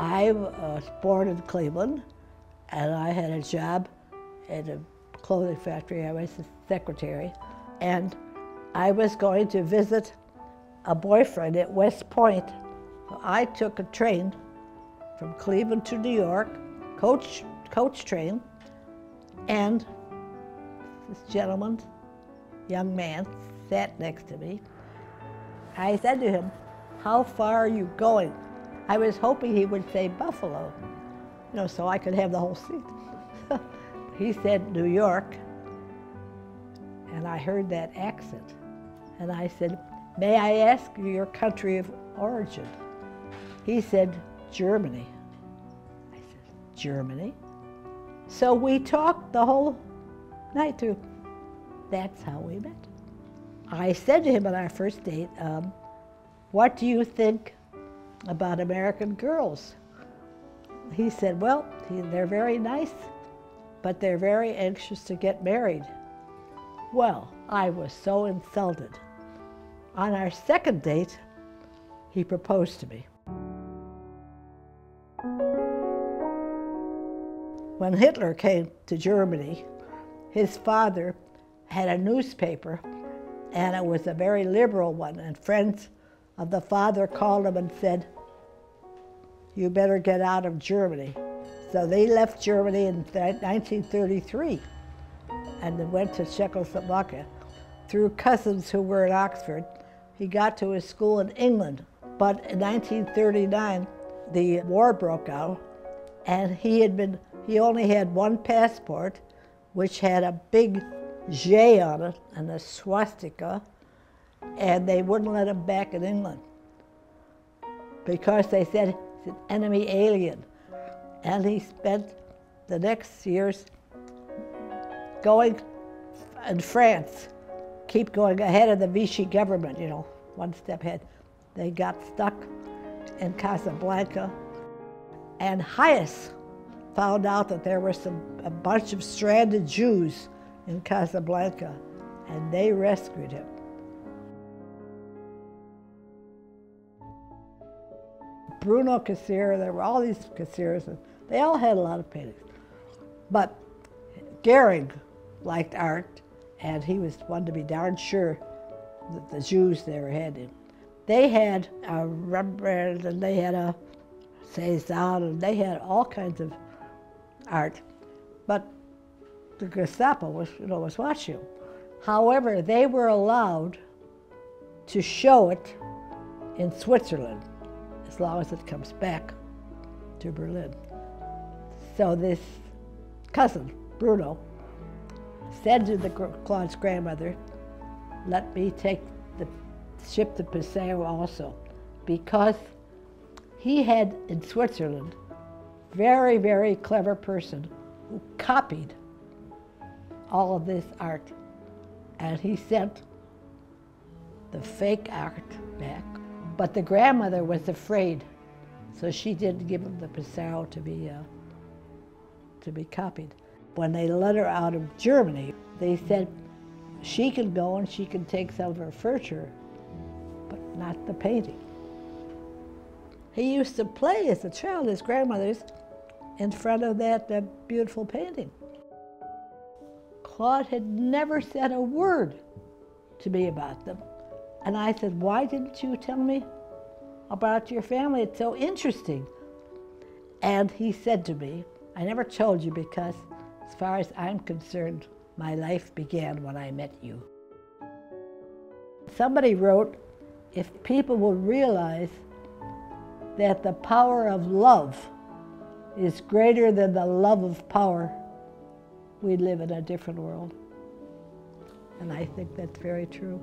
I was born in Cleveland, and I had a job at a clothing factory. I was the secretary, and I was going to visit a boyfriend at West Point. I took a train from Cleveland to New York, coach train, and this gentleman, young man, sat next to me. I said to him, "How far are you going?" I was hoping he would say Buffalo, so I could have the whole seat. He said New York, and I heard that accent. And I said, "May I ask you your country of origin?" He said, "Germany." I said, "Germany?" So we talked the whole night through. That's how we met. I said to him on our first date, "What do you think about American girls?" He said, "Well, they're very nice, but they're very anxious to get married." Well, I was so insulted. On our second date, he proposed to me. When Hitler came to Germany, his father had a newspaper, and it was a very liberal one, and friends of the father called him and said, "You better get out of Germany." So they left Germany in 1933 and then went to Czechoslovakia. Through cousins who were at Oxford, he got to his school in England. But in 1939, the war broke out, and he only had one passport, which had a big J on it and a swastika, and they wouldn't let him back in England because they said he's an enemy alien. And he spent the next years going in France, keep going ahead of the Vichy government, one step ahead. They got stuck in Casablanca, and Hayes found out that there were a bunch of stranded Jews in Casablanca, and they rescued him. Bruno Cassirer, there were all these Cassirers, and they all had a lot of paintings. But Gehring liked art, and he was one to be darn sure that the Jews never had him. They had a Rembrandt, and they had a Cézanne, and they had all kinds of art. But the Gestapo was watching them. However, they were allowed to show it in Switzerland as long as it comes back to Berlin. So this cousin, Bruno, said to Claude's grandmother, "Let me take the ship to Passau also," because he had in Switzerland very, very clever person who copied all of this art, and he sent the fake art back. But the grandmother was afraid, so she didn't give him the Passau to be copied. When they let her out of Germany, they said she can go and she can take some of her furniture, but not the painting. He used to play as a child, his grandmother's, in front of that beautiful painting. Claude had never said a word to me about them. And I said, "Why didn't you tell me about your family? It's so interesting." And he said to me, "I never told you because, as far as I'm concerned, my life began when I met you." Somebody wrote, "If people will realize that the power of love is greater than the love of power, we live in a different world." And I think that's very true.